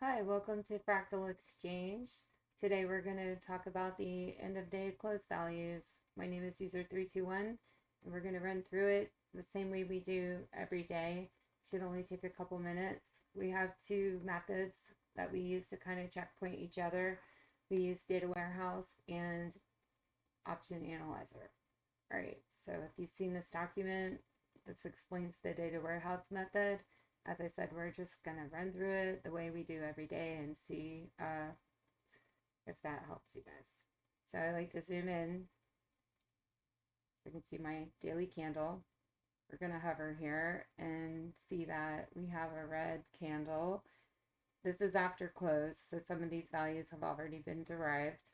Hi, welcome to Fractal Exchange. Today we're going to talk about the end of day close values. My name is user321 and we're going to run through it the same way we do every day. Should only take a couple minutes. We have two methods that we use to kind of checkpoint each other. We use data warehouse and option analyzer. All right, so if you've seen this document, this explains the data warehouse method. As I said, we're just going to run through it the way we do every day and see if that helps you guys. So I like to zoom in so you can see my daily candle. We're going to hover here and see that we have a red candle. This is after close, so some of these values have already been derived.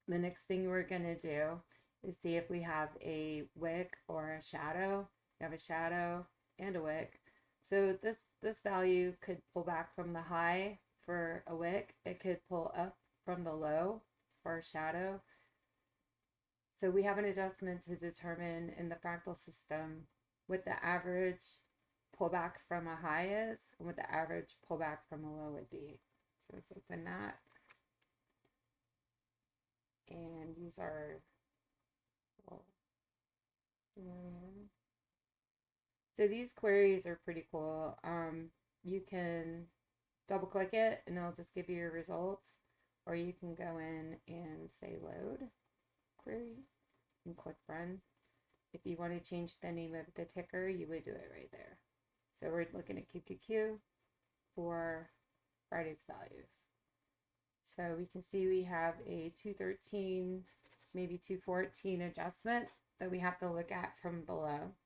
The next thing we're going to do is see if we have a wick or a shadow. We have a shadow and a wick. So this value could pull back from the high for a wick. It could pull up from the low for a shadow. So we have an adjustment to determine in the fractal system what the average pullback from a high is and what the average pullback from a low would be. So let's open that and use our so these queries are pretty cool. You can double click it and it'll just give you your results, or you can go in and say load query and click run. If you want to change the name of the ticker, you would do it right there. So we're looking at QQQ for Friday's values. So we can see we have a 213, maybe 214 adjustment that we have to look at from below.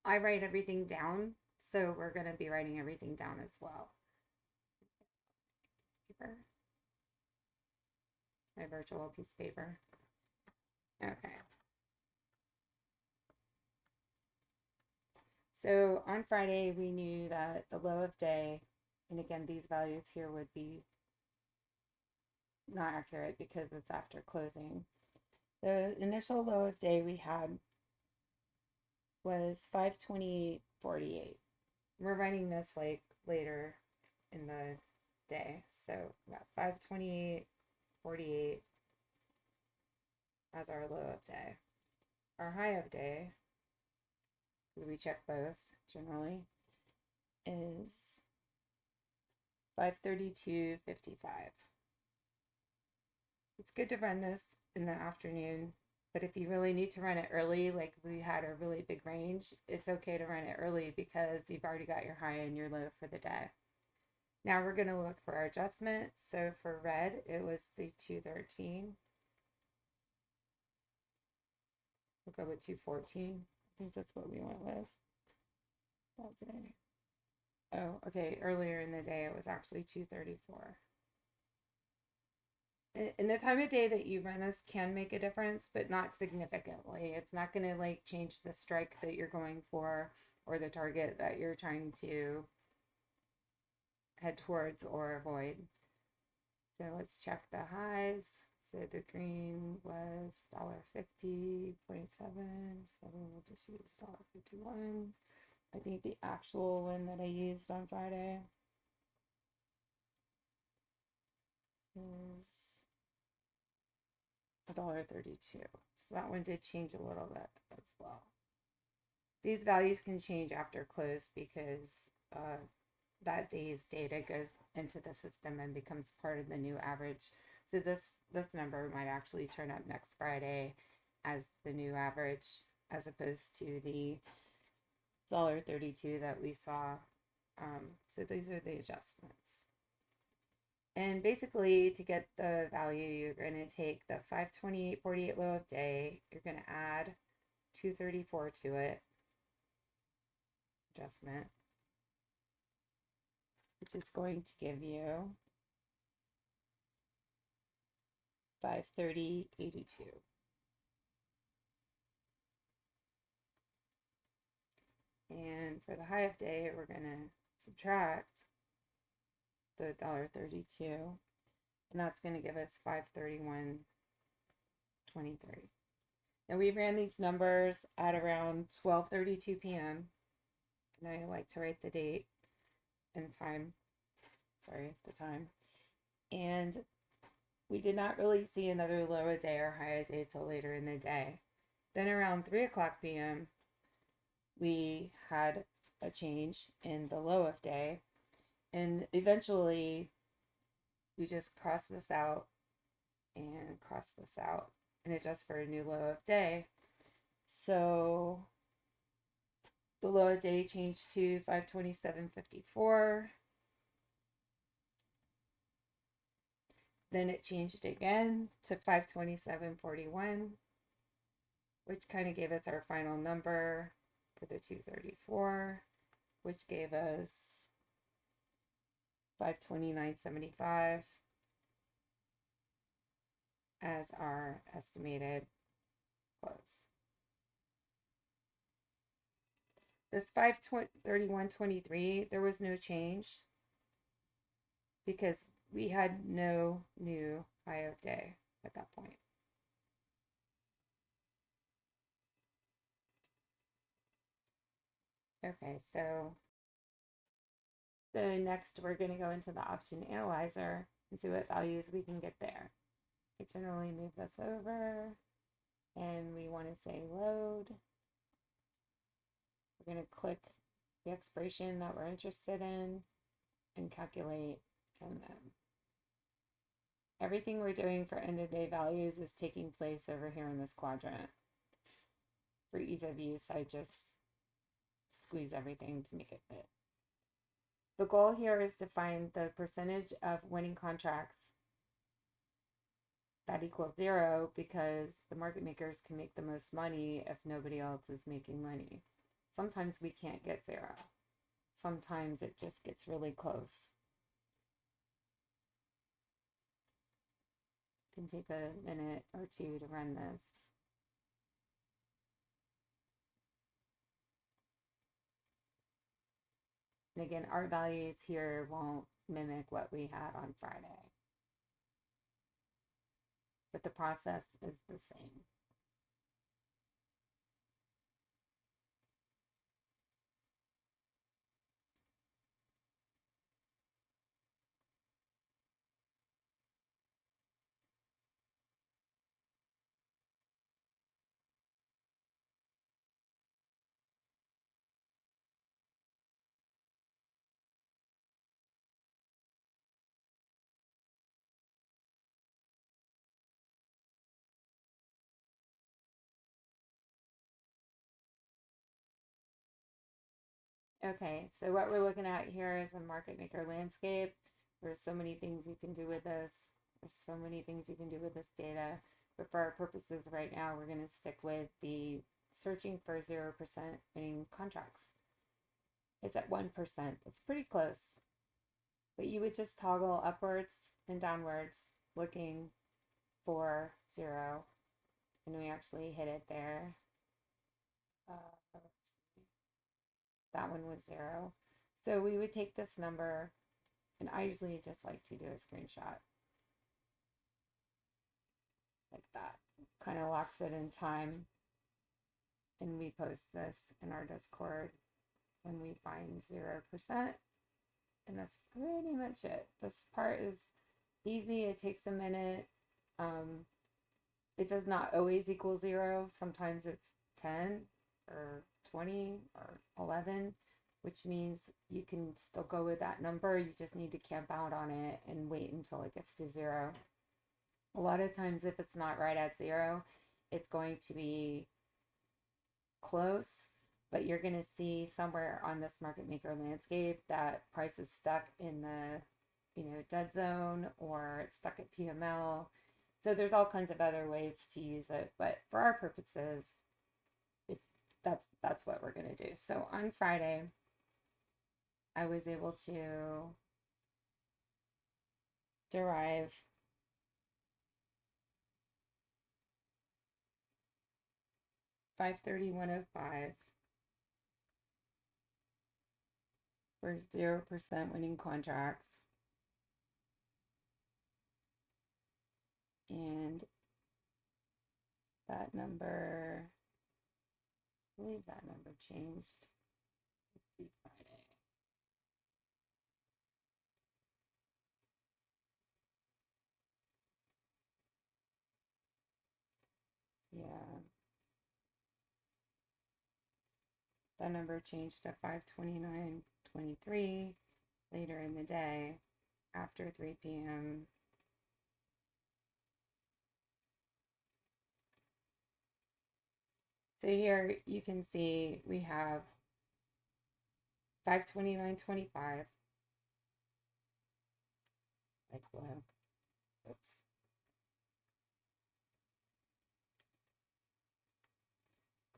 I write everything down, so we're going to be writing everything down as well. Paper. My virtual piece of paper. Okay. So on Friday, we knew that the low of day, and again, these values here would be not accurate because it's after closing. The initial low of day we had was 528.48. We're writing this like later in the day. So we got 528.48 as our low of day. Our high of day, because we check both generally, is 532.55. It's good to run this in the afternoon, but if you really need to run it early, like we had a really big range, it's okay to run it early because you've already got your high and your low for the day. Now we're going to look for our adjustment. So for red, it was the 213. We'll go with 214. I think that's what we went with that day. Oh, okay. Earlier in the day, it was actually 234. And the time of day that you run this can make a difference, but not significantly. It's not going to like change the strike that you're going for or the target that you're trying to head towards or avoid. So let's check the highs. So the green was $1.50.7. So we'll just use $1.51. I think the actual one that I used on Friday is $1.32. So that one did change a little bit as well. These values can change after close because that day's data goes into the system and becomes part of the new average. So this number might actually turn up next Friday as the new average as opposed to the $1.32 that we saw. So these are the adjustments. And basically, to get the value, you're going to take the 528.48 low of day, you're going to add 234 to it, adjustment, which is going to give you 530.82. And for the high of day, we're going to subtract the $1.32, and that's going to give us 531.23. And we ran these numbers at around 12:32 p.m. And I like to write the date and time sorry, the time. And we did not really see another low of day or high of day till later in the day. Then around 3 o'clock p.m., we had a change in the low of day. And eventually, we just cross this out and cross this out and adjust for a new low of day. So the low of day changed to 527.54. Then it changed again to 527.41, which kind of gave us our final number for the 234, which gave us 529.75 as our estimated close. This 531.23, there was no change because we had no new high of day at that point. Okay, so next we're going to go into the option analyzer and see what values we can get there. I generally move this over and we want to say load. We're going to click the expiration that we're interested in and calculate MM. Everything we're doing for end of day values is taking place over here in this quadrant. For ease of use, I just squeeze everything to make it fit. The goal here is to find the percentage of winning contracts that equals 0 because the market makers can make the most money if nobody else is making money. Sometimes we can't get 0. Sometimes it just gets really close. It can take a minute or two to run this. And again, our values here won't mimic what we had on Friday, but the process is the same. Okay, so what we're looking at here is a market maker landscape. There's so many things you can do with this. There's so many things you can do with this data. But for our purposes right now, we're going to stick with the searching for 0% winning contracts. It's at 1%. It's pretty close. But you would just toggle upwards and downwards looking for 0. And we actually hit it there. That one was 0. So we would take this number, and I usually just like to do a screenshot like that. Kind of locks it in time. And we post this in our Discord when we find 0%. And that's pretty much it. This part is easy. It takes a minute. It does not always equal 0. Sometimes it's 10 or 20 or 11, which means you can still go with that number. You just need to camp out on it and wait until it gets to 0. A lot of times, if it's not right at 0, it's going to be close, but you're going to see somewhere on this market maker landscape that price is stuck in the dead zone, or it's stuck at PML. So there's all kinds of other ways to use it, but for our purposes, that's what we're going to do. So on Friday, I was able to derive $531.05 for 0% winning contracts. And that number, I believe that number changed. Let's see, Friday. that number changed to 529.23 later in the day after 3 p.m. So here you can see we have 529.25, like below. Oops.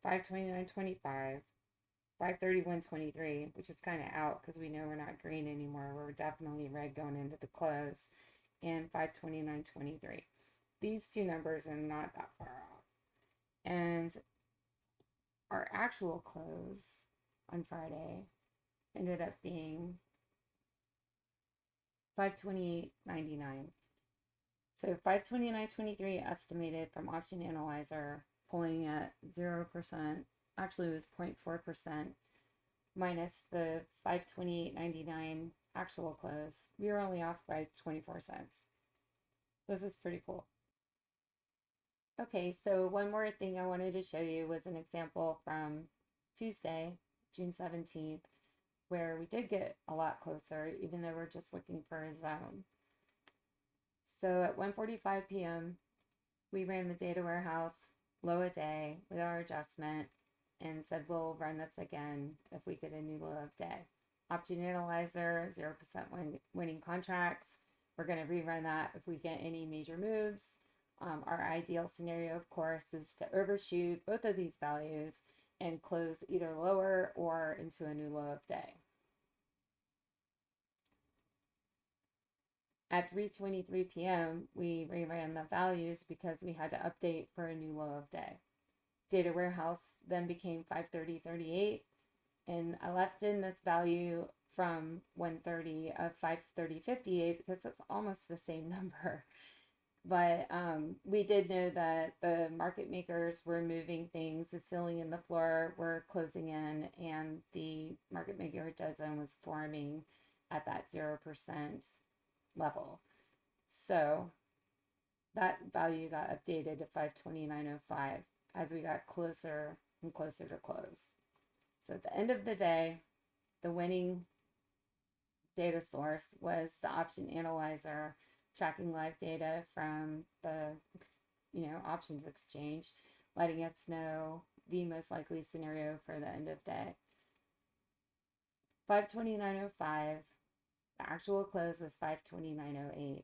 529.25, 531.23, which is kind of out because we know we're not green anymore. We're definitely red going into the close, and 529.23. These two numbers are not that far off. And our actual close on Friday ended up being 528.99. So 529.23 estimated from Option Analyzer, pulling at 0%. Actually, it was 0.4% minus the 528.99 actual close. We were only off by 24 cents. This is pretty cool. Okay, so one more thing I wanted to show you was an example from Tuesday, June 17th, where we did get a lot closer, even though we're just looking for a zone. So at 1:45 p.m., we ran the data warehouse low a day with our adjustment and said we'll run this again if we get a new low of day. Option Analyzer, 0% winning contracts. We're going to rerun that if we get any major moves. Our ideal scenario, of course, is to overshoot both of these values and close either lower or into a new low of day. At 3:23 p.m., we reran the values because we had to update for a new low of day. Data warehouse then became 530.38, and I left in this value from 130 of 530.58 because it's almost the same number. But we did know that the market makers were moving things, the ceiling and the floor were closing in, and the market maker dead zone was forming at that 0% level. So that value got updated to 529.05 as we got closer and closer to close. So at the end of the day, the winning data source was the Option Analyzer tracking live data from the options exchange, letting us know the most likely scenario for the end of day. 529.05, the actual close was 529.08.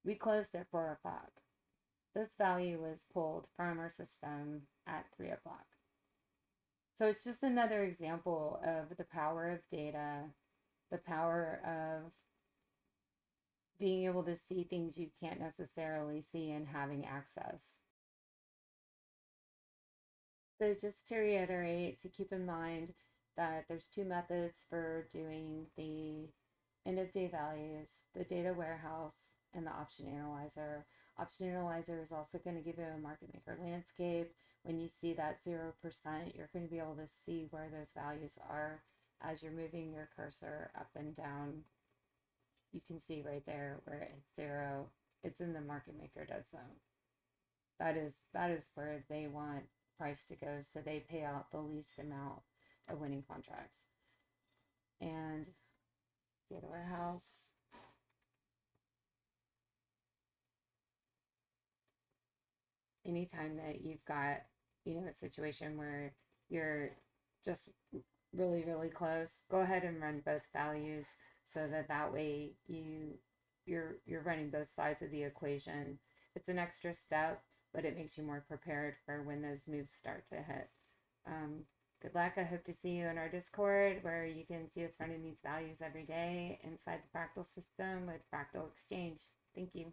We closed at 4 o'clock. This value was pulled from our system at 3 o'clock. So it's just another example of the power of data, the power of being able to see things you can't necessarily see and having access. So just to reiterate, to keep in mind that there's two methods for doing the end of day values, the data warehouse and the Option Analyzer. Option Analyzer is also going to give you a market maker landscape. When you see that 0%, you're going to be able to see where those values are as you're moving your cursor up and down. You can see right there where it's 0. It's in the market maker dead zone. That is where they want price to go, so they pay out the least amount of winning contracts. And data warehouse, anytime that you've got a situation where you're just really close, go ahead and run both values so that way you're running both sides of the equation. It's an extra step, but it makes you more prepared for when those moves start to hit. Good luck. I hope to see you in our Discord where you can see us running these values every day inside the Fractal system with Fractal Exchange. Thank you.